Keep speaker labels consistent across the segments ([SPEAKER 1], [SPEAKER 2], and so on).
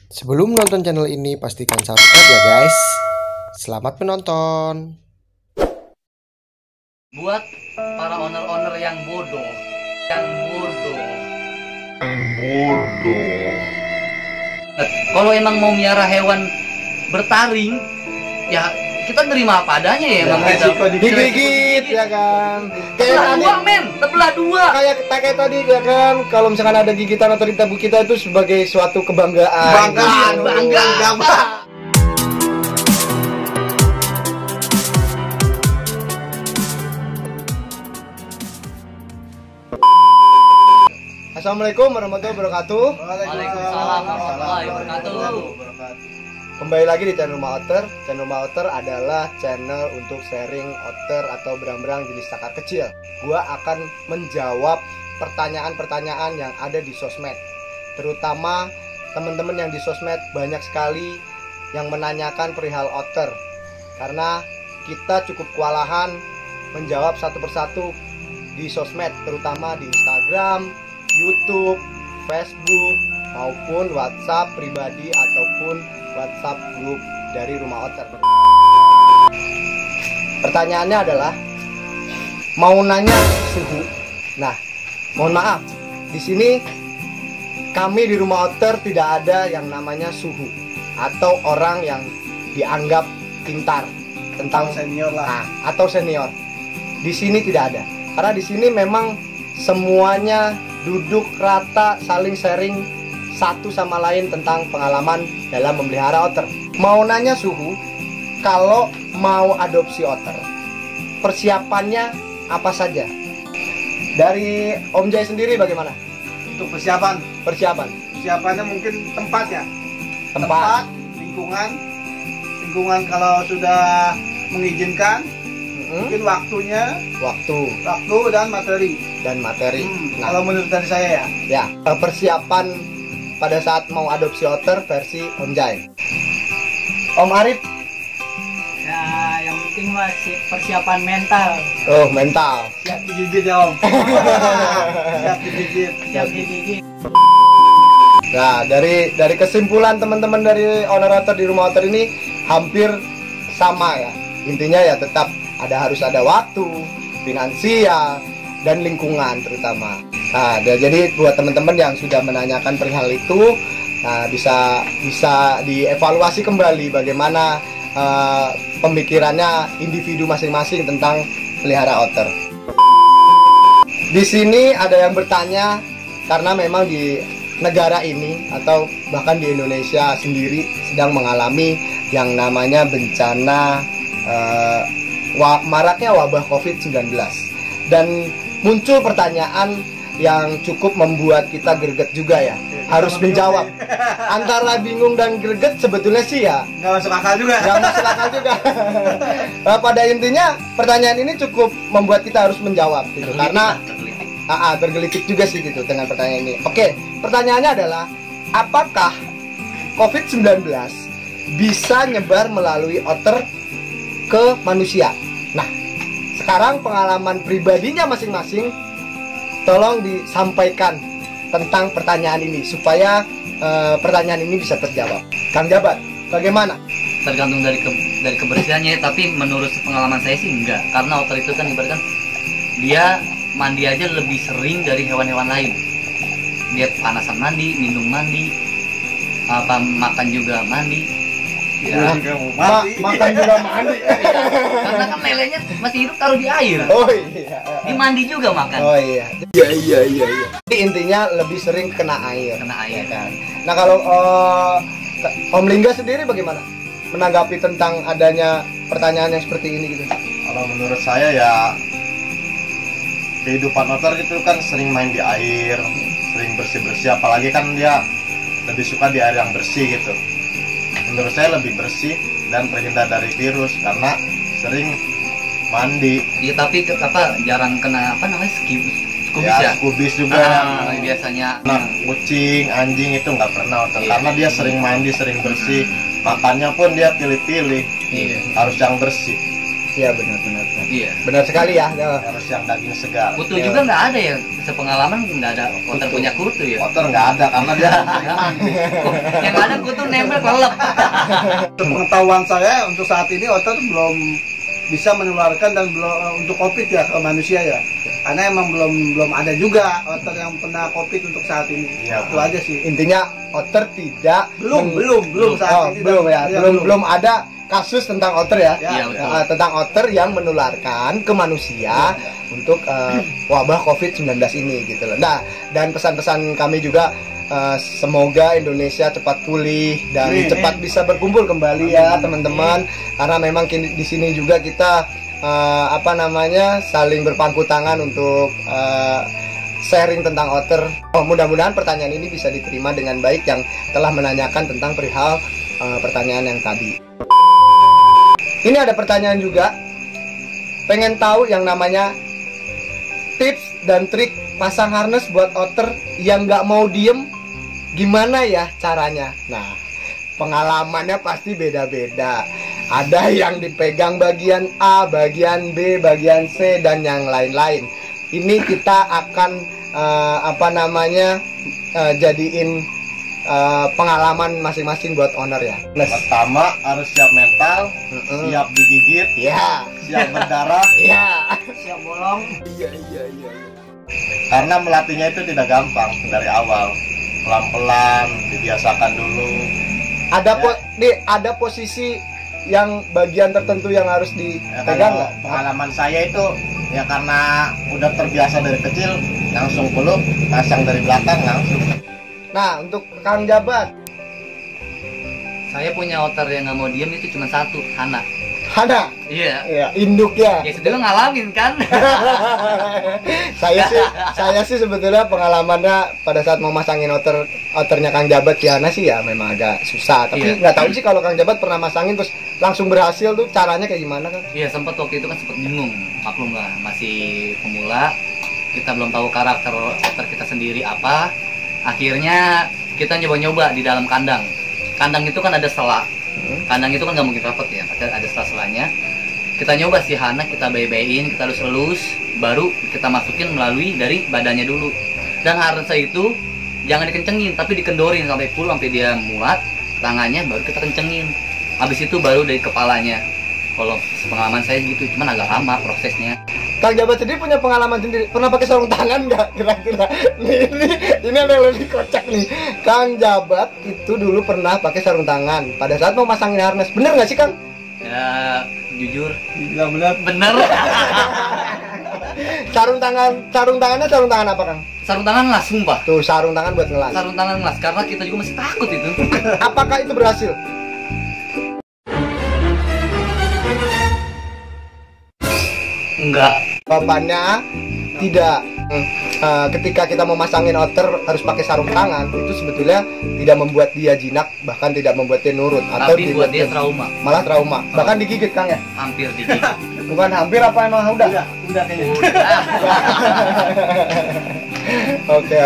[SPEAKER 1] Sebelum nonton channel ini, pastikan subscribe ya guys. Selamat menonton.
[SPEAKER 2] Buat para owner-owner yang bodoh, kalau emang mau miara hewan bertaring, ya kita nerima apa adanya ya, emang kita
[SPEAKER 1] Digigit ya kan.
[SPEAKER 2] Tebelah dua.
[SPEAKER 1] Kayak tadi ya kan. Kalau misalkan ada gigitan atau ditabu kita itu sebagai suatu kebanggaan.
[SPEAKER 2] Bangga.
[SPEAKER 1] Assalamualaikum warahmatullahi wabarakatuh.
[SPEAKER 2] Waalaikumsalam warahmatullahi wabarakatuh.
[SPEAKER 1] Kembali lagi di channel Rumah Otter. Channel Rumah Otter adalah channel untuk sharing otter atau berang-berang jenis cakar kecil. Gua akan menjawab pertanyaan-pertanyaan yang ada di sosmed. Terutama teman-teman yang di sosmed banyak sekali yang menanyakan perihal otter. Karena kita cukup kewalahan menjawab satu persatu di sosmed, terutama di Instagram, YouTube, Facebook, maupun WhatsApp pribadi ataupun WhatsApp grup dari Rumah Otter. Pertanyaannya adalah mau nanya suhu. Nah, mohon maaf, di sini kami di Rumah Otter tidak ada yang namanya suhu atau orang yang dianggap pintar tentang
[SPEAKER 3] senior lah.
[SPEAKER 1] Atau senior. Di sini tidak ada. Karena di sini memang semuanya duduk rata, saling sharing satu sama lain tentang pengalaman dalam memelihara otter. Mau nanya suhu, kalau mau adopsi otter, persiapannya apa saja? Dari Om Jai sendiri bagaimana?
[SPEAKER 3] Untuk persiapannya mungkin tempatnya. Tempat, lingkungan kalau sudah mengizinkan, mungkin waktu dan materi. Nah,
[SPEAKER 1] kalau
[SPEAKER 3] menurut dari saya
[SPEAKER 1] ya persiapan pada saat mau adopsi otter versi Om Jai. Om Arif?
[SPEAKER 4] Ya, yang penting masih persiapan mental.
[SPEAKER 1] Oh, mental.
[SPEAKER 3] Siap digigit ya Om. Siap digigit.
[SPEAKER 1] Nah, dari kesimpulan teman-teman dari owner otter di Rumah Otter ini hampir sama ya. Intinya ya tetap harus ada waktu, finansial, dan lingkungan terutama. Nah, jadi buat teman-teman yang sudah menanyakan perihal itu, nah, bisa dievaluasi kembali bagaimana pemikirannya individu masing-masing tentang pelihara otter. Di sini ada yang bertanya karena memang di negara ini atau bahkan di Indonesia sendiri sedang mengalami yang namanya bencana maraknya wabah COVID-19, dan muncul pertanyaan yang cukup membuat kita greget juga ya, harus menjawab. Antara bingung dan greget sebetulnya sih ya
[SPEAKER 3] nggak masuk akal juga.
[SPEAKER 1] Nah, pada intinya pertanyaan ini cukup membuat kita harus menjawab gitu, karena tergelitik juga sih gitu dengan pertanyaan ini. Oke, pertanyaannya adalah apakah COVID-19 bisa nyebar melalui otter ke manusia? Nah, sekarang pengalaman pribadinya masing-masing tolong disampaikan tentang pertanyaan ini supaya pertanyaan ini bisa terjawab. Kang Jabat, bagaimana?
[SPEAKER 2] Tergantung dari kebersihannya, tapi menurut pengalaman saya sih enggak, karena otter itu kan ibaratkan dia mandi aja lebih sering dari hewan-hewan lain. Dia panasan mandi, minum mandi, makan juga mandi.
[SPEAKER 1] Ya, makan juga mandi.
[SPEAKER 2] Karena kan lelenya masih hidup taruh di air.
[SPEAKER 1] Oh iya.
[SPEAKER 2] Di mandi juga makan.
[SPEAKER 1] Oh iya. Iya. Jadi intinya lebih sering kena air. Ya kan. Nah, kalau Om Lingga sendiri bagaimana menanggapi tentang adanya pertanyaan yang seperti ini gitu?
[SPEAKER 5] Kalau menurut saya ya kehidupan otter itu kan sering main di air, sering bersih-bersih, apalagi kan dia lebih suka di air yang bersih gitu. Menurut saya lebih bersih dan terhindar dari virus karena sering mandi.
[SPEAKER 2] Iya, tapi jarang kena skubis ya?
[SPEAKER 5] Skubis juga.
[SPEAKER 2] Biasanya.
[SPEAKER 5] Nah, kucing, anjing itu nggak pernah otter karena dia sering mandi, sering bersih. Makannya pun dia pilih-pilih.
[SPEAKER 2] Iya.
[SPEAKER 5] Harus yang bersih.
[SPEAKER 1] Iya benar.
[SPEAKER 2] Iya.
[SPEAKER 1] Benar sekali ya.
[SPEAKER 5] Harus yang daging segar.
[SPEAKER 2] Kutu juga nggak ada ya, sepengalaman nggak ada otter punya kutu ya.
[SPEAKER 5] Otter nggak ada karena dia sering mandi.
[SPEAKER 2] Yang ada kutu nempel kelelep.
[SPEAKER 3] Untuk pengetahuan saya untuk saat ini otter belum bisa menularkan dan belum untuk COVID ya ke manusia ya. Karena emang belum ada juga otter yang pernah COVID untuk saat ini.
[SPEAKER 5] Iya.
[SPEAKER 3] Itu aja sih.
[SPEAKER 1] Intinya otter tidak
[SPEAKER 3] Belum saat ini.
[SPEAKER 1] belum ya.
[SPEAKER 3] Iya,
[SPEAKER 1] Belum ada kasus tentang otter ya.
[SPEAKER 3] Ya,
[SPEAKER 2] betul.
[SPEAKER 1] Tentang otter yang menularkan ke manusia untuk wabah COVID-19 ini gitu loh. Nah, dan pesan-pesan kami juga semoga Indonesia cepat pulih dan cepat bisa berkumpul kembali ya teman-teman. Karena memang di sini juga kita saling berpangku tangan untuk sharing tentang otter. Mudah-mudahan pertanyaan ini bisa diterima dengan baik yang telah menanyakan tentang perihal pertanyaan yang tadi. Ini ada pertanyaan juga. Pengen tahu yang namanya tips dan trik pasang harness buat otter yang nggak mau diem, gimana ya caranya? Nah, pengalamannya pasti beda-beda. Ada yang dipegang bagian A, bagian B, bagian C, dan yang lain-lain. Ini kita akan jadiin pengalaman masing-masing buat owner ya.
[SPEAKER 5] Pertama harus siap mental, siap digigit,
[SPEAKER 1] Ya,
[SPEAKER 5] siap berdarah.
[SPEAKER 1] ya.
[SPEAKER 4] Siap bolong.
[SPEAKER 1] Iya.
[SPEAKER 5] Karena melatihnya itu tidak gampang dari awal. Pelan-pelan, dibiasakan dulu.
[SPEAKER 1] Ada posisi yang bagian tertentu yang harus
[SPEAKER 5] Ya,
[SPEAKER 1] dipegang
[SPEAKER 5] kalau
[SPEAKER 1] nggak?
[SPEAKER 5] pengalaman saya itu ya karena udah terbiasa dari kecil, langsung peluk, pasang dari belakang langsung.
[SPEAKER 1] Nah, untuk Kang Jabat,
[SPEAKER 2] Saya punya otter yang nggak mau diem itu cuma satu, Hana.
[SPEAKER 1] Hana,
[SPEAKER 2] Iya.
[SPEAKER 1] ya, induk ya.
[SPEAKER 2] Ya sudah lo ngalamin kan?
[SPEAKER 1] saya sih sebetulnya pengalamannya pada saat mau masangin otternya Kang Jabat Hana sih ya memang agak susah. Tapi
[SPEAKER 2] Iya.
[SPEAKER 1] nggak tahu sih kalau Kang Jabat pernah masangin terus langsung berhasil tuh caranya kayak gimana kan?
[SPEAKER 2] Iya, sempat waktu itu kan sempat bingung. Maklum lah, masih pemula. Kita belum tahu karakter otter kita sendiri apa. Akhirnya kita nyoba-nyoba di dalam kandang. Kandang itu kan ada sela. Kandang itu kan nggak mungkin rapet ya, ada sela-selanya. Kita nyoba si Hana, kita bayi-bayin, kita elus-elus, baru kita masukin melalui dari badannya dulu. Dan harusnya itu jangan dikencengin, tapi dikendorin sampai full, sampai dia muat tangannya, baru kita kencengin. Habis itu baru dari kepalanya. Kalau pengalaman saya gitu, cuman agak lama prosesnya.
[SPEAKER 1] Kang Jabat sendiri punya pengalaman sendiri. Pernah pakai sarung tangan nggak kira-kira? Ini ada yang lebih kocak nih. Kang Jabat itu dulu pernah pakai sarung tangan pada saat mau masangin harness. Bener nggak sih Kang?
[SPEAKER 2] Ya, jujur,
[SPEAKER 3] Dibilang benar.
[SPEAKER 2] bener.
[SPEAKER 1] Sarung tangan apa Kang?
[SPEAKER 2] Sarung tangan las, sumpah.
[SPEAKER 1] Tuh sarung tangan buat ngelas.
[SPEAKER 2] Sarung tangan las, karena kita juga masih takut itu.
[SPEAKER 1] Apakah itu berhasil?
[SPEAKER 2] Enggak.
[SPEAKER 1] Jawabannya tidak. Ketika kita mau masangin otter harus pakai sarung tangan, itu sebetulnya tidak membuat dia jinak, bahkan tidak membuat dia nurut atau
[SPEAKER 2] Tapi buat dia trauma.
[SPEAKER 1] malah trauma, bahkan digigit Kang ya.
[SPEAKER 2] Hampir digigit.
[SPEAKER 1] Bukan hampir apa emang udah?
[SPEAKER 3] Udah kayaknya.
[SPEAKER 1] Oke.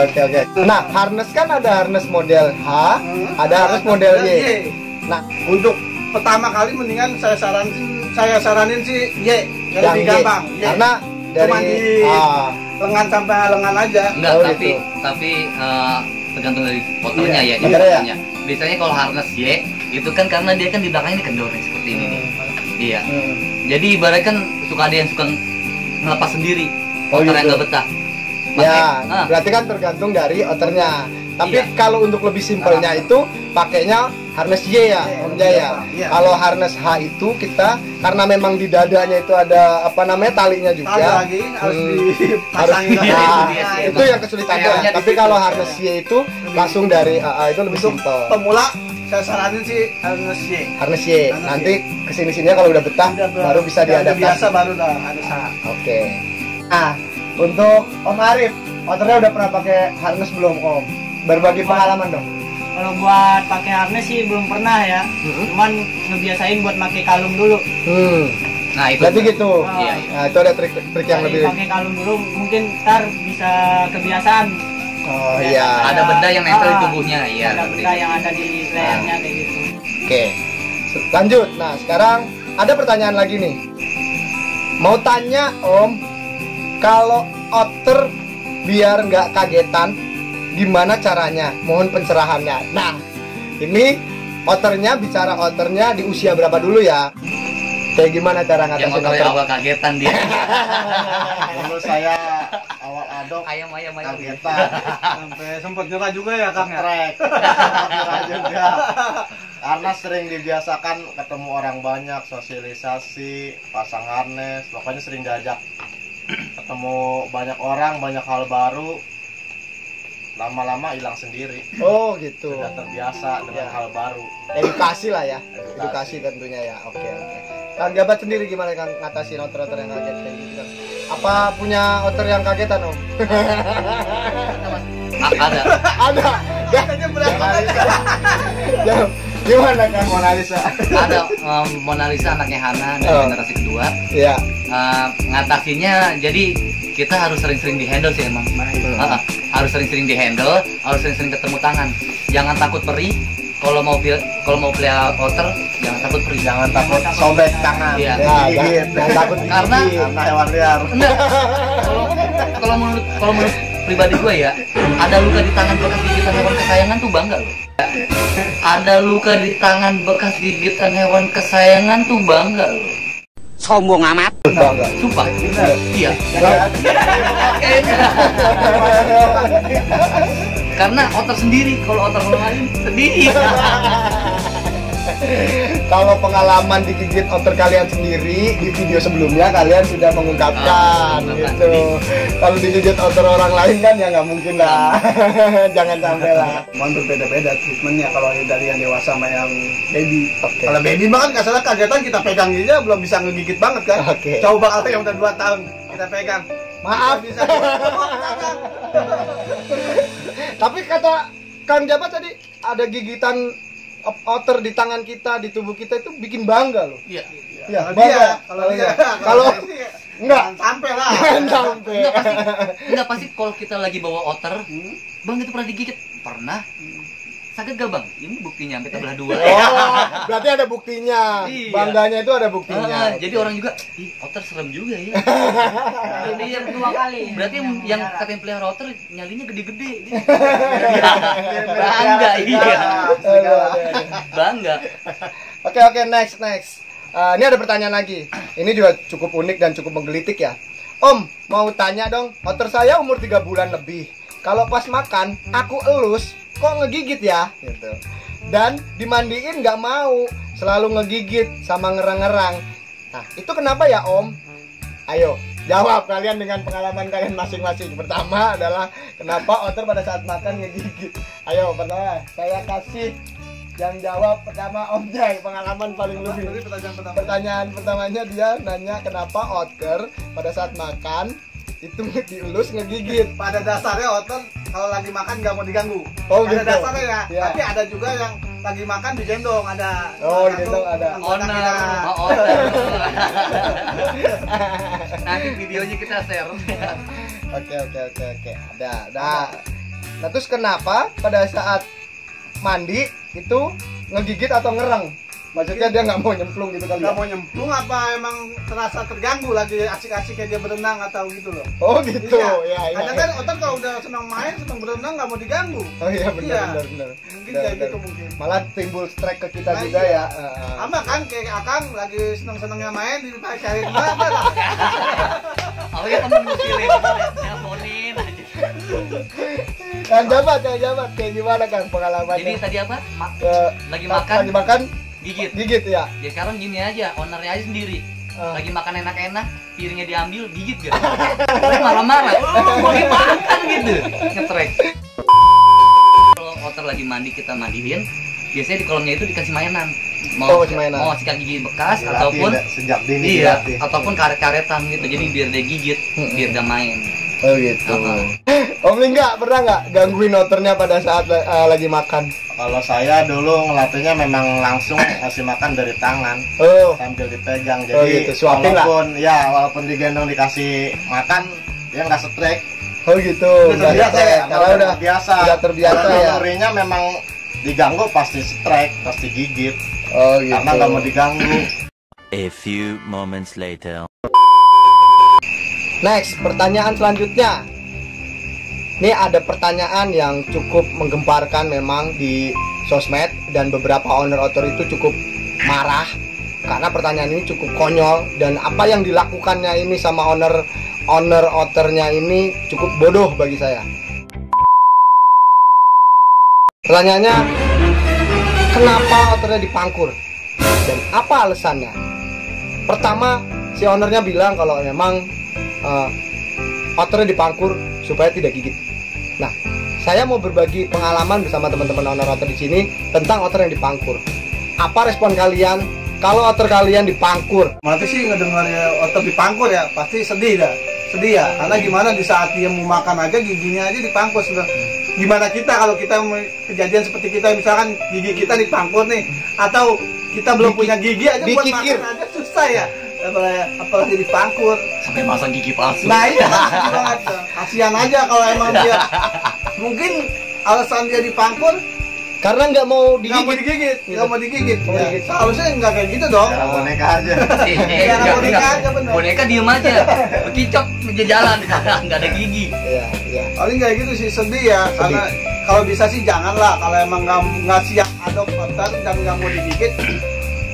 [SPEAKER 1] Nah, harness kan ada harness model H, ada harness model Y. Nah,
[SPEAKER 3] Untuk pertama kali mendingan saya saranin sih Y, yang lebih
[SPEAKER 1] Y.
[SPEAKER 3] gampang. Y.
[SPEAKER 1] Karena
[SPEAKER 3] Cuma
[SPEAKER 1] dari
[SPEAKER 3] di lengan sampai lengan aja.
[SPEAKER 2] Enggak,
[SPEAKER 1] Oh,
[SPEAKER 2] tapi
[SPEAKER 1] gitu.
[SPEAKER 2] tergantung dari motornya
[SPEAKER 3] Iya,
[SPEAKER 2] ya.
[SPEAKER 1] motornya ya?
[SPEAKER 2] Motornya. Biasanya kalau harness Y itu kan karena dia kan di belakangnya dikendor nih, seperti ini nih. Iya. Jadi ibarat kan suka ada yang suka ngelepas sendiri.
[SPEAKER 1] Oh,
[SPEAKER 2] Motor yang
[SPEAKER 1] gitu.
[SPEAKER 2] nggak betah.
[SPEAKER 1] ya,
[SPEAKER 2] Makanya-
[SPEAKER 1] berarti kan tergantung dari otternya. Tapi
[SPEAKER 2] Iya.
[SPEAKER 1] kalau untuk lebih simpelnya itu pakainya harness Y ya, Om Jaya.
[SPEAKER 3] Iya.
[SPEAKER 1] Kalau harness H itu kita karena memang di dadanya itu ada talinya juga.
[SPEAKER 3] Ada lagi harus dipasangin
[SPEAKER 1] harus
[SPEAKER 3] lagi.
[SPEAKER 2] Iya,
[SPEAKER 3] Nah,
[SPEAKER 2] itu dia.
[SPEAKER 1] itu yang kesulitannya.
[SPEAKER 2] Pr-nya di
[SPEAKER 1] Tapi
[SPEAKER 2] situ.
[SPEAKER 1] kalau harness Y itu langsung dari AA itu lebih
[SPEAKER 3] Untuk
[SPEAKER 1] simpel.
[SPEAKER 3] pemula saya saranin sih harus Y.
[SPEAKER 1] Harness Y.
[SPEAKER 3] Harness
[SPEAKER 1] Nanti kesini-sininya kalau udah betah baru bisa
[SPEAKER 3] udah
[SPEAKER 1] diadaptasi.
[SPEAKER 3] biasa baru udah ada saat.
[SPEAKER 1] Oke. Nah, untuk Om Arif, otternya udah pernah pakai harness belum Om? Berbagi pengalaman dong.
[SPEAKER 4] Kalau buat pakai harness sih belum pernah ya. Cuman ngebiasain buat pakai kalung dulu.
[SPEAKER 2] Nah, itu.
[SPEAKER 1] Berarti gitu.
[SPEAKER 2] Iya.
[SPEAKER 1] Nah, itu ada trik yang
[SPEAKER 4] Dari
[SPEAKER 1] lebih.
[SPEAKER 4] pakai kalung dulu mungkin ntar bisa kebiasaan.
[SPEAKER 1] Oh iya.
[SPEAKER 2] Ada benda yang nempel di tubuhnya, iya.
[SPEAKER 4] Ada
[SPEAKER 2] seperti
[SPEAKER 4] benda
[SPEAKER 2] itu.
[SPEAKER 4] yang ada di lehernya kayak gitu.
[SPEAKER 1] Oke. Lanjut. Nah, sekarang ada pertanyaan lagi nih. Mau tanya Om, kalau otter biar nggak kagetan, gimana caranya? Mohon pencerahannya. Nah, ini bicara otternya di usia berapa dulu ya? Kayak gimana cara
[SPEAKER 2] Yang
[SPEAKER 1] ngatasin
[SPEAKER 2] motornya
[SPEAKER 1] otter?
[SPEAKER 2] awal kagetan dia.
[SPEAKER 5] Dulu saya awal adok
[SPEAKER 2] ayam.
[SPEAKER 5] kagetan,
[SPEAKER 3] Sampai sempat nyerah juga ya Kang ya.
[SPEAKER 5] trek, juga. Karena sering dibiasakan ketemu orang banyak, sosialisasi, pasang harness, pokoknya sering diajak ketemu banyak orang, banyak hal baru. Lama-lama hilang sendiri.
[SPEAKER 1] Oh gitu.
[SPEAKER 5] Sudah terbiasa dengan
[SPEAKER 1] Ya.
[SPEAKER 5] hal baru.
[SPEAKER 1] Edukasi lah ya.
[SPEAKER 5] Edukasi.
[SPEAKER 1] Edukasi tentunya ya. Oke. Kang Jabat sendiri gimana Kang ngatasin otter-otter yang kaget kayak gitu kan? Apa punya otter yang kagetan Om?
[SPEAKER 2] Ada.
[SPEAKER 1] Ada.
[SPEAKER 3] Katanya berapa?
[SPEAKER 1] Jawab. Gimana Kang?
[SPEAKER 5] Mona Lisa.
[SPEAKER 2] Ada Mona Lisa anaknya Hana dari
[SPEAKER 1] Oh.
[SPEAKER 2] generasi kedua.
[SPEAKER 1] Ya.
[SPEAKER 2] Ngatasinnya jadi kita harus sering-sering dihandle sih emang. Harus sering-sering dihandle, harus sering-sering ketemu tangan. Jangan takut perih. Kalau mau pelihara otter, jangan takut perih.
[SPEAKER 5] Jangan takut sobek tangan.
[SPEAKER 2] Iya.
[SPEAKER 1] Ya,
[SPEAKER 5] Digigit.
[SPEAKER 1] jangan takut digigit.
[SPEAKER 5] Karena hewan liar.
[SPEAKER 2] Enggak. Kalau menurut pribadi gue ya, ada luka di tangan bekas gigitan hewan kesayangan tuh bangga loh. Ada luka di tangan bekas gigitan hewan kesayangan tuh bangga loh.
[SPEAKER 6] Sombong amat.
[SPEAKER 1] Bangga.
[SPEAKER 2] Sumpah. Iya. Karena otter sendiri, kalau otter orang lain sedih.
[SPEAKER 1] Kalau pengalaman digigit otter kalian sendiri di video sebelumnya kalian sudah mengungkapkan gitu. Kalau digigit otter orang lain kan ya nggak mungkin lah. Jangan sampai lah.
[SPEAKER 3] Cuman berbeda-beda treatmentnya kalau dari yang dewasa sama yang baby.
[SPEAKER 1] Oke.
[SPEAKER 3] Kalau baby mah kan nggak salah kagetan kita pegang aja belum bisa ngegigit banget kan.
[SPEAKER 1] Oke.
[SPEAKER 3] Coba yang udah 2 tahun kita pegang.
[SPEAKER 1] Maaf.
[SPEAKER 3] Bisa.
[SPEAKER 1] Tapi kata Kang Jabat tadi ada gigitan otter di tangan kita, di tubuh kita itu bikin bangga loh.
[SPEAKER 2] Iya.
[SPEAKER 1] Ya,
[SPEAKER 3] Kalau dia, kalau dia,
[SPEAKER 1] kalau enggak
[SPEAKER 3] jangan sampai lah.
[SPEAKER 1] jangan sampai.
[SPEAKER 2] Enggak pasti kalau kita lagi bawa otter, bang itu pernah digigit? Pernah. Sakit gak bang? Ini buktinya sampai belah dua.
[SPEAKER 1] Oh, berarti ada buktinya.
[SPEAKER 2] Iya.
[SPEAKER 1] Bangganya itu ada buktinya.
[SPEAKER 2] Jadi orang juga, ih otter serem juga ya.
[SPEAKER 4] Jadi yang 2 kali.
[SPEAKER 2] Berarti yang katanya pelihara otter nyalinya gede-gede. Bangga iya. Bangga.
[SPEAKER 1] Oke, next. Ini ada pertanyaan lagi. Ini juga cukup unik dan cukup menggelitik ya. Om, mau tanya dong. Otter saya umur 3 bulan lebih. Kalau pas makan, aku elus, kok ngegigit ya? Gitu. Dan dimandiin nggak mau, selalu ngegigit sama ngerang-ngerang. Nah, itu kenapa ya Om? Ayo, jawab kalian dengan pengalaman kalian masing-masing. Pertama adalah kenapa otter pada saat makan ngegigit? Ayo, pertama saya kasih yang jawab pertama Om Jai, pengalaman paling lebih.
[SPEAKER 3] Jadi pertanyaan pertama.
[SPEAKER 1] Pertanyaan pertamanya dia nanya kenapa otter pada saat makan itu dielus ngegigit.
[SPEAKER 3] Pada dasarnya otter kalau lagi makan nggak mau diganggu.
[SPEAKER 1] Oh,
[SPEAKER 3] Pada
[SPEAKER 1] gitu.
[SPEAKER 3] dasarnya ya.
[SPEAKER 1] Ya.
[SPEAKER 3] Tapi ada juga yang lagi makan digendong ada.
[SPEAKER 1] Oh,
[SPEAKER 3] salah satu
[SPEAKER 1] digendong ada.
[SPEAKER 3] anggota kita.
[SPEAKER 2] Otter. Nanti videonya kita share.
[SPEAKER 1] Oke. Ada. Nah, terus kenapa pada saat mandi itu ngegigit atau ngerang? Maksudnya dia nggak mau nyemplung gitu kali
[SPEAKER 3] Nggak
[SPEAKER 1] ya?
[SPEAKER 3] mau nyemplung apa emang terasa terganggu lagi asik-asiknya dia berenang atau gitu loh.
[SPEAKER 1] Oh gitu,
[SPEAKER 3] Iya.
[SPEAKER 1] ya.
[SPEAKER 3] Kadang kan otter kalau udah senang main, senang berenang nggak mau diganggu.
[SPEAKER 1] Oh iya benar.
[SPEAKER 3] Mungkin kayak gitu mungkin.
[SPEAKER 1] Malah timbul strike ke kita
[SPEAKER 3] Nah,
[SPEAKER 1] juga
[SPEAKER 3] iya.
[SPEAKER 1] ya.
[SPEAKER 3] Sama kan kayak Akang lagi seneng-senengnya main dipacarin apa lah.
[SPEAKER 2] Oh ya temen ngusilin, nelponin aja.
[SPEAKER 1] Kang Jabat kayak gimana Kang pengalamannya?
[SPEAKER 2] Jadi tadi apa? Lagi
[SPEAKER 1] Lagi
[SPEAKER 2] makan,
[SPEAKER 1] makan
[SPEAKER 2] gigit.
[SPEAKER 1] gigit ya.
[SPEAKER 2] Ya sekarang gini aja, ownernya aja sendiri. Lagi makan enak-enak, piringnya diambil, gigit gak? Gue marah-marah, mau dimakan gitu, ngetrek. Kalau otter lagi mandi, kita mandiin, biasanya di kolamnya itu dikasih mainan.
[SPEAKER 1] Oh, kasih mainan.
[SPEAKER 2] Mau sikat gigi bekas,
[SPEAKER 5] Dilatih,
[SPEAKER 2] ataupun
[SPEAKER 5] sejak dini
[SPEAKER 2] iya,
[SPEAKER 5] dilatih.
[SPEAKER 2] ataupun karet-karetan gitu, jadi biar dia gigit, biar dia main.
[SPEAKER 1] Oh gitu. Om Lingga pernah nggak gangguin otternya pada saat lagi makan?
[SPEAKER 5] Kalau saya dulu ngelatihnya memang langsung ngasih makan dari tangan
[SPEAKER 1] Oh,
[SPEAKER 5] sambil dipegang.
[SPEAKER 1] Oh,
[SPEAKER 5] Jadi
[SPEAKER 1] gitu. Suapin lah.
[SPEAKER 5] walaupun digendong dikasih makan dia nggak strike.
[SPEAKER 1] oh gitu.
[SPEAKER 3] Udah terbiasa ya?
[SPEAKER 1] Kalau udah
[SPEAKER 5] terbiasa.
[SPEAKER 1] udah terbiasa
[SPEAKER 5] Kalau
[SPEAKER 1] ya.
[SPEAKER 5] memorinya memang diganggu pasti strike, pasti gigit.
[SPEAKER 1] Oh gitu.
[SPEAKER 5] Karena nggak mau diganggu.
[SPEAKER 6] A few moments later.
[SPEAKER 1] Next, pertanyaan selanjutnya. Ini ada pertanyaan yang cukup menggemparkan memang di sosmed, dan beberapa owner otter itu cukup marah karena pertanyaan ini cukup konyol, dan apa yang dilakukannya ini sama owner otternya ini cukup bodoh bagi saya. Pertanyaannya, kenapa otternya dipangkur dan apa alasannya? Pertama, si ownernya bilang kalau memang otternya dipangkur supaya tidak gigit. Nah, saya mau berbagi pengalaman bersama teman-teman owner otter di sini tentang otter yang dipangkur. Apa respon kalian kalau otter kalian dipangkur?
[SPEAKER 3] Mati sih ngedengar ya otter dipangkur ya, pasti sedih dah. Sedih ya, karena gimana di saat dia mau makan aja giginya aja dipangkur sudah. Gimana kita kalau kita kejadian seperti kita, misalkan gigi kita dipangkur nih, atau kita belum punya gigi aja buat
[SPEAKER 1] dikikir.
[SPEAKER 3] makan aja susah ya. Apalagi dipangkur.
[SPEAKER 2] Sampai masang gigi palsu.
[SPEAKER 3] Nah iya, banget. Kasihan aja kalau emang dia mungkin alasan dia dipangkur
[SPEAKER 1] Karena nggak mau
[SPEAKER 3] nggak mau
[SPEAKER 1] digigit.
[SPEAKER 3] digigit, nggak mau digigit.
[SPEAKER 1] Mau
[SPEAKER 3] Ya,
[SPEAKER 1] digigit.
[SPEAKER 3] seharusnya nggak kayak gitu dong.
[SPEAKER 5] Cara boneka aja.
[SPEAKER 3] Kayak boneka aja, bener.
[SPEAKER 2] Boneka diem aja, kicok meja jalan, nggak ada gigi.
[SPEAKER 1] Iya, iya.
[SPEAKER 3] Paling kayak gitu sih, sedih ya. Karena kalau bisa sih janganlah, kalau emang nggak siap adop otter dan nggak mau digigit,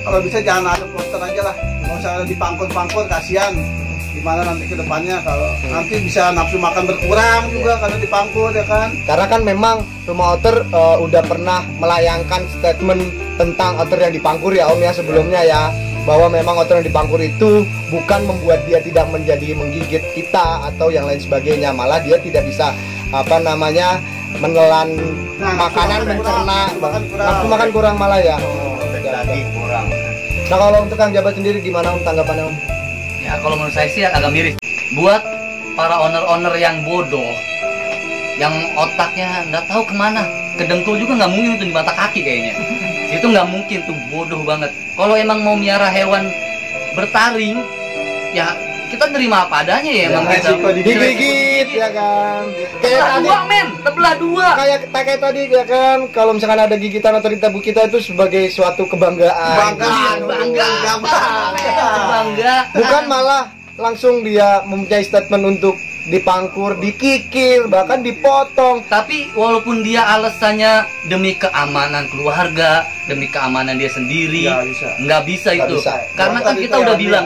[SPEAKER 3] kalau bisa jangan adop otter aja lah. Nggak usah dipangkur-pangkur, kasihan. Gimana nanti ke depannya kalau nanti bisa nafsu makan berkurang juga karena dipangkur ya kan.
[SPEAKER 1] Karena kan memang Rumah Otter udah pernah melayangkan statement tentang otter yang dipangkur ya Om ya sebelumnya ya, bahwa memang otter yang dipangkur itu bukan membuat dia tidak menjadi menggigit kita atau yang lain sebagainya, malah dia tidak bisa menelan makanan, mencerna, nafsu makan kurang malah ya.
[SPEAKER 5] Daging kurang.
[SPEAKER 1] Nah kalau untuk Kang Jabat sendiri gimana Om tanggapannya Om?
[SPEAKER 2] Ya kalau menurut saya sih agak miris. Buat para owner-owner yang bodoh, yang otaknya nggak tahu kemana, kedengkul juga nggak mungkin tuh di mata kaki kayaknya. Itu nggak mungkin tuh, bodoh banget. Kalau emang mau miara hewan bertaring, ya kita nerima apa adanya ya, emang kita
[SPEAKER 3] resiko
[SPEAKER 1] Digigit ya kan. Kayak
[SPEAKER 2] tebelah
[SPEAKER 1] tadi
[SPEAKER 2] dua men, tebelah dua.
[SPEAKER 1] kayak tadi ya kan, kalau misalkan ada gigitan atau di tubuh kita itu sebagai suatu kebanggaan.
[SPEAKER 2] Bangga.
[SPEAKER 1] Bukan malah langsung dia mempunyai statement untuk dipangkur, dikikir, bahkan dipotong.
[SPEAKER 2] Tapi walaupun dia alasannya demi keamanan keluarga, demi keamanan dia sendiri, nggak bisa
[SPEAKER 1] Nggak
[SPEAKER 2] itu.
[SPEAKER 1] bisa.
[SPEAKER 2] Karena kan kita udah bilang,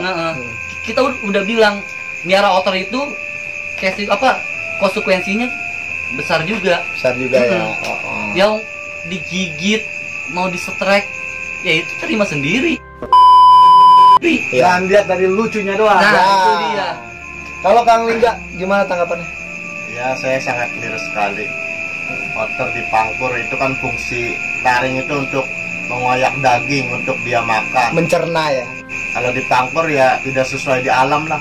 [SPEAKER 2] kita udah bilang miara otter itu konsekuensinya besar juga.
[SPEAKER 1] Besar juga ya.
[SPEAKER 2] Yang digigit, mau disetrek, ya itu terima sendiri.
[SPEAKER 1] Iya.
[SPEAKER 3] Jangan lihat dari lucunya doang.
[SPEAKER 2] Nah,
[SPEAKER 1] Ya.
[SPEAKER 2] itu dia.
[SPEAKER 1] Kalau Kang Lingga gimana tanggapannya?
[SPEAKER 5] Ya saya sangat miris sekali. Otter dipangkur itu kan fungsi taring itu untuk mengoyak daging untuk dia makan.
[SPEAKER 1] Mencerna ya.
[SPEAKER 5] Kalau dipangkur ya tidak sesuai di alam lah.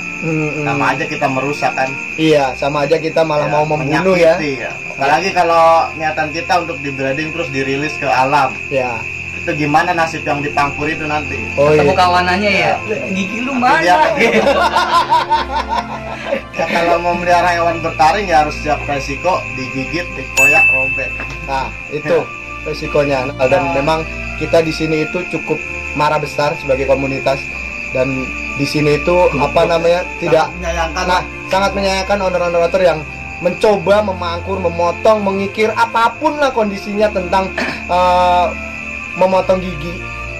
[SPEAKER 5] Sama aja kita merusak kan.
[SPEAKER 1] Iya, sama aja kita malah
[SPEAKER 5] Ya,
[SPEAKER 1] mau membunuh ya.
[SPEAKER 5] menyakiti ya. Apalagi kalau niatan kita untuk di-breeding terus dirilis ke alam.
[SPEAKER 1] Ya.
[SPEAKER 5] Itu gimana nasib yang dipangkur itu nanti?
[SPEAKER 1] Oh
[SPEAKER 2] Ketemu
[SPEAKER 1] iya.
[SPEAKER 2] kawanannya ya, gigi lu
[SPEAKER 5] Tapi dia
[SPEAKER 2] mana?
[SPEAKER 5] kan- Ya, kalau mau melihara hewan bertaring ya harus siap resiko digigit, dikoyak, robek.
[SPEAKER 1] Nah, itu resikonya. Dan memang kita di sini itu cukup marah besar sebagai komunitas, dan di sini itu tidak
[SPEAKER 3] Menyayangkan.
[SPEAKER 1] sangat menyayangkan owner-owner otter yang mencoba memangkur, memotong, mengikir apapun lah kondisinya tentang memotong gigi.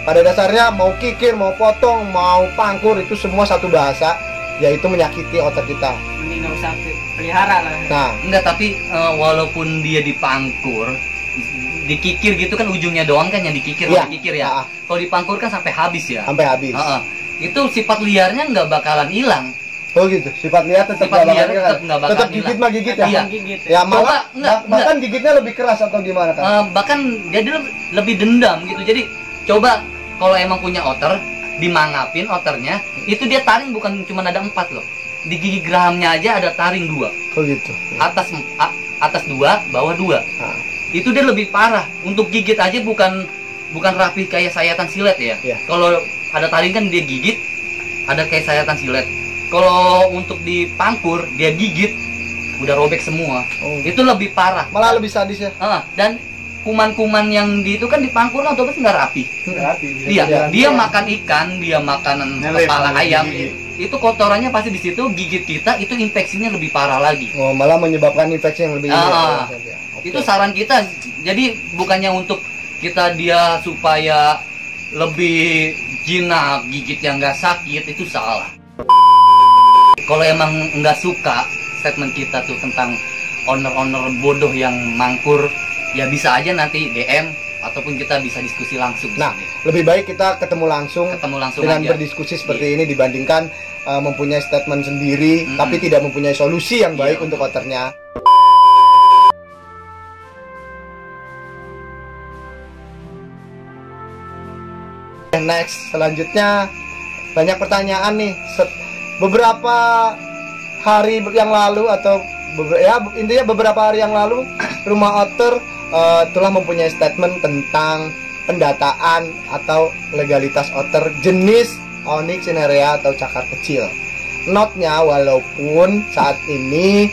[SPEAKER 1] Pada dasarnya mau kikir, mau potong, mau pangkur itu semua satu bahasa, yaitu menyakiti otter kita.
[SPEAKER 4] Mending nggak usah pelihara lah.
[SPEAKER 1] Nah,
[SPEAKER 2] Enggak, tapi walaupun dia dipangkur, dikikir gitu kan ujungnya doang kan yang dikikir,
[SPEAKER 1] Iya.
[SPEAKER 2] dikikir ya. Kalau dipangkur kan sampai habis ya.
[SPEAKER 1] sampai habis.
[SPEAKER 2] Itu sifat liarnya nggak bakalan hilang.
[SPEAKER 1] Oh gitu. Sifat liar tetap
[SPEAKER 2] Sifat
[SPEAKER 1] nggak
[SPEAKER 2] liar
[SPEAKER 1] bakal
[SPEAKER 2] tetap
[SPEAKER 1] hilang.
[SPEAKER 2] nggak bakal
[SPEAKER 1] Tetap
[SPEAKER 2] hilang.
[SPEAKER 1] gigit mah gigit ya.
[SPEAKER 2] Iya.
[SPEAKER 4] Gigit.
[SPEAKER 1] Ya malah
[SPEAKER 2] Coba, enggak.
[SPEAKER 1] bahkan gigitnya lebih keras atau gimana kan?
[SPEAKER 2] Bahkan jadi lebih dendam gitu. Jadi coba kalau emang punya otter, dimangapin otternya, itu dia taring bukan cuma ada 4 loh. Di gigi gerahamnya aja ada taring 2.
[SPEAKER 1] Oh gitu.
[SPEAKER 2] Atas 2, bawah 2.
[SPEAKER 1] Nah,
[SPEAKER 2] Itu dia lebih parah. Untuk gigit aja bukan rapi kayak sayatan silet ya.
[SPEAKER 1] Iya.
[SPEAKER 2] Kalau ada taring kan dia gigit, ada kayak sayatan silet. Kalau untuk dipangkur dia gigit, udah robek semua.
[SPEAKER 1] Oh.
[SPEAKER 2] Itu lebih parah.
[SPEAKER 1] Malah lebih sadis ya.
[SPEAKER 2] Dan kuman-kuman yang di itu kan di pangkur kan otomatis nggak rapi. Dia makan ikan, dia makan kepala ayam, itu kotorannya pasti di situ, gigit kita itu infeksinya lebih parah lagi.
[SPEAKER 1] Oh, malah menyebabkan infeksi yang lebih
[SPEAKER 2] Itu saran kita. Jadi bukannya untuk kita dia supaya lebih jinak, gigit yang nggak sakit, itu salah. Kalau emang nggak suka statement kita tuh tentang owner-owner bodoh yang mangkur, ya bisa aja nanti DM ataupun kita bisa diskusi langsung.
[SPEAKER 1] Nah, lebih baik kita ketemu langsung dengan
[SPEAKER 2] aja.
[SPEAKER 1] berdiskusi seperti ini dibandingkan mempunyai statement sendiri tapi tidak mempunyai solusi yang baik untuk outernya. Next, selanjutnya banyak pertanyaan nih. Beberapa hari yang lalu atau intinya beberapa hari yang lalu Rumah Outer telah mempunyai statement tentang pendataan atau legalitas outer jenis Onyx cinerea atau cakar kecil. Notnya, walaupun saat ini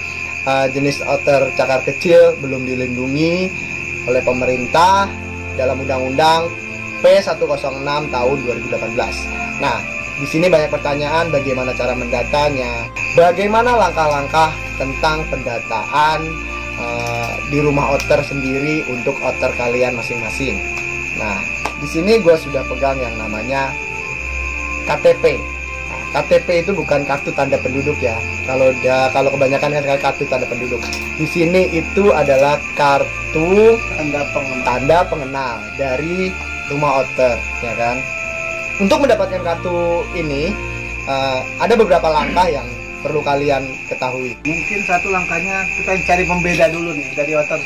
[SPEAKER 1] jenis outer cakar kecil belum dilindungi oleh pemerintah dalam Undang-Undang P106 tahun 2018. Nah, di sini banyak pertanyaan bagaimana cara mendatanya, bagaimana langkah-langkah tentang pendataan di Rumah Outer sendiri untuk outer kalian masing-masing. Nah, di sini gue sudah pegang yang namanya KTP. Nah, KTP itu bukan kartu tanda penduduk ya. Kalau kebanyakan kan kartu tanda penduduk. Di sini itu adalah kartu tanda pengenal dari Rumah Outer, ya kan? Untuk mendapatkan kartu ini ada beberapa langkah yang perlu kalian ketahui.
[SPEAKER 3] Mungkin satu langkahnya kita cari pembeda dulu nih dari outer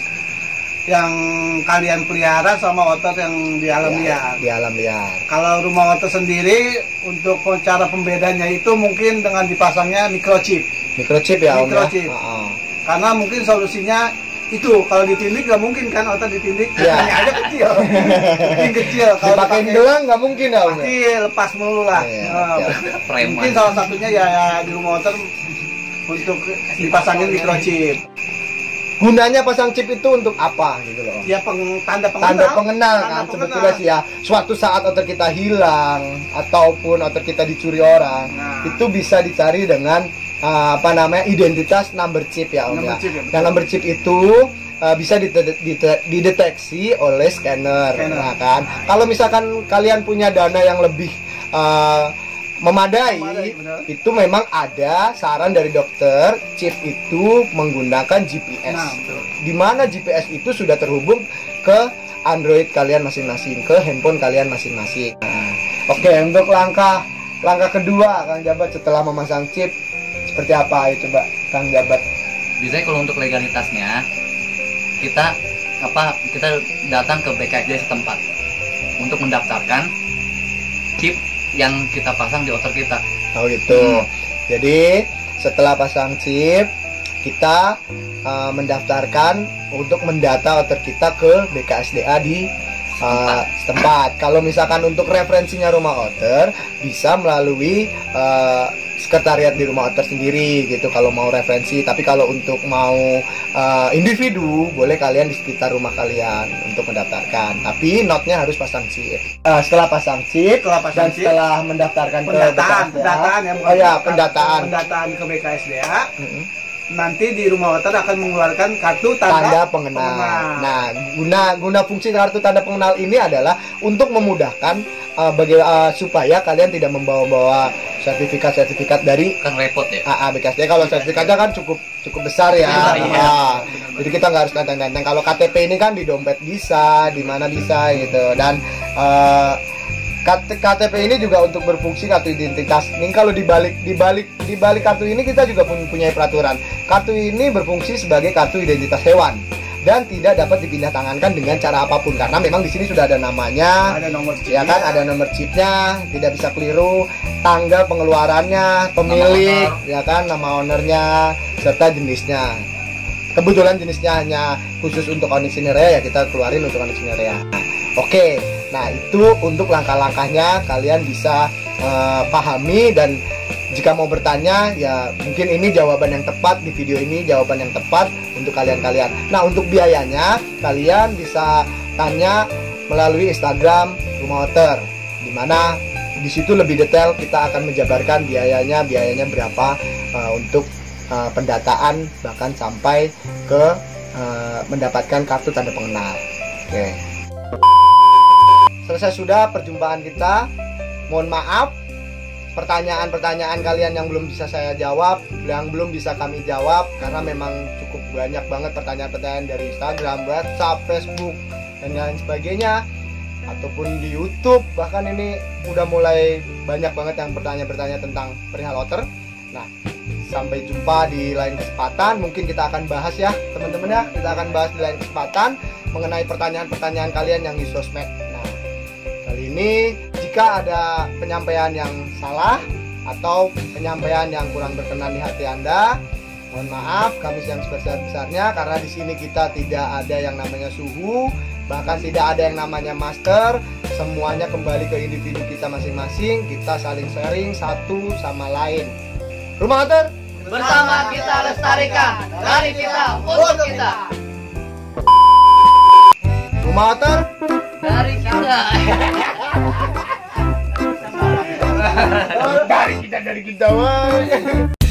[SPEAKER 3] yang kalian pelihara sama outer yang di alam liar.
[SPEAKER 1] Di alam liar.
[SPEAKER 3] Kalau Rumah Outer sendiri untuk cara pembedanya itu mungkin dengan dipasangnya microchip.
[SPEAKER 1] Microchip ya,
[SPEAKER 3] microchip. Karena mungkin solusinya itu kalau ditindik nggak mungkin kan outer ditindik, hanya aja kecil, kecil. Kalau
[SPEAKER 1] dipakai gelang nggak mungkin ya,
[SPEAKER 3] pasti lepas melulu lah. Mungkin salah satunya ya di Rumah Outer untuk dipasangin microchip.
[SPEAKER 1] Gunanya pasang chip itu untuk apa gitu loh?
[SPEAKER 3] Ya tanda
[SPEAKER 1] pengenal kan sebetulnya sih ya. Suatu saat outer kita hilang ataupun outer kita dicuri orang, itu bisa dicari dengan identitas number chip ya Om ya. Dan number chip itu bisa dideteksi oleh scanner. Nah, kan kalau misalkan kalian punya dana yang lebih memadai, itu memang ada saran dari dokter chip itu menggunakan GPS. Di mana GPS itu sudah terhubung ke Android kalian masing-masing, ke handphone kalian masing-masing. Oke, untuk langkah kedua Kang Jabat setelah memasang chip seperti apa? Ayo coba Kang Jabat.
[SPEAKER 2] Biasanya kalau untuk legalitasnya kita datang ke BKSD setempat untuk mendaftarkan chip yang kita pasang di outer kita.
[SPEAKER 1] Oh gitu. Jadi setelah pasang chip kita mendaftarkan untuk mendata outer kita ke BKSDA di setempat. Kalau misalkan untuk referensinya Rumah Outer bisa melalui sekretariat di Rumah Outer sendiri gitu kalau mau referensi. Tapi kalau untuk mau individu boleh kalian di sekitar rumah kalian untuk mendaftarkan. Tapi notnya harus pasang chip. Setelah pasang chip dan setelah mendaftarkan
[SPEAKER 3] pendataan ke BKSDA. Nanti di Rumah Outer akan mengeluarkan kartu tanda pengenal.
[SPEAKER 1] Nah, guna fungsi kartu tanda pengenal ini adalah untuk memudahkan supaya kalian tidak membawa sertifikat dari
[SPEAKER 2] kan repot ya.
[SPEAKER 1] BKSD. Kalau sertifikatnya kan cukup besar ya. Jadi kita nggak harus tentang. Kalau KTP ini kan di dompet bisa, di mana bisa gitu. Dan KTP ini juga untuk berfungsi kartu identitas. Ini kalau dibalik kartu ini kita juga punya peraturan. Kartu ini berfungsi sebagai kartu identitas hewan dan tidak dapat dipindah tangankan dengan cara apapun karena memang di sini sudah ada namanya,
[SPEAKER 3] ada nomor chip,
[SPEAKER 1] ya kan, ada nomor chipnya, tidak bisa keliru, tanggal pengeluarannya, pemilik, ya kan, nama ownernya, serta jenisnya. Kebetulan jenisnya hanya khusus untuk Onyx cinerea ya kita keluarin untuk Onyx cinerea. Oke, nah itu untuk langkah-langkahnya kalian bisa pahami dan Jika mau bertanya, ya mungkin ini jawaban yang tepat di video ini, jawaban yang tepat untuk kalian-kalian. Nah, untuk biayanya kalian bisa tanya melalui Instagram Rumah Otter, dimana di situ lebih detail kita akan menjabarkan biayanya berapa untuk pendataan bahkan sampai ke mendapatkan kartu tanda pengenal. Oke. Selesai sudah perjumpaan kita. Mohon maaf pertanyaan-pertanyaan kalian yang belum bisa saya jawab, yang belum bisa kami jawab karena memang cukup banyak banget pertanyaan-pertanyaan dari Instagram, WhatsApp, Facebook dan lain sebagainya, ataupun di YouTube. Bahkan ini udah mulai banyak banget yang bertanya tentang perihal otter. Nah, sampai jumpa di lain kesempatan. Mungkin kita akan bahas ya teman-teman ya, kita akan bahas di lain kesempatan mengenai pertanyaan-pertanyaan kalian yang di sosmed. Nah, kali ini jika ada penyampaian yang salah atau penyampaian yang kurang berkenan di hati Anda, mohon maaf, kami yang sebesar-besarnya, karena di sini kita tidak ada yang namanya suhu, bahkan tidak ada yang namanya master. Semuanya kembali ke individu kita masing-masing. Kita saling sharing satu sama lain. Rumah Otter
[SPEAKER 2] Bersama kita lestarikan, dari kita untuk kita.
[SPEAKER 1] Rumah Otter
[SPEAKER 2] Dari kita.
[SPEAKER 1] dari kita wah.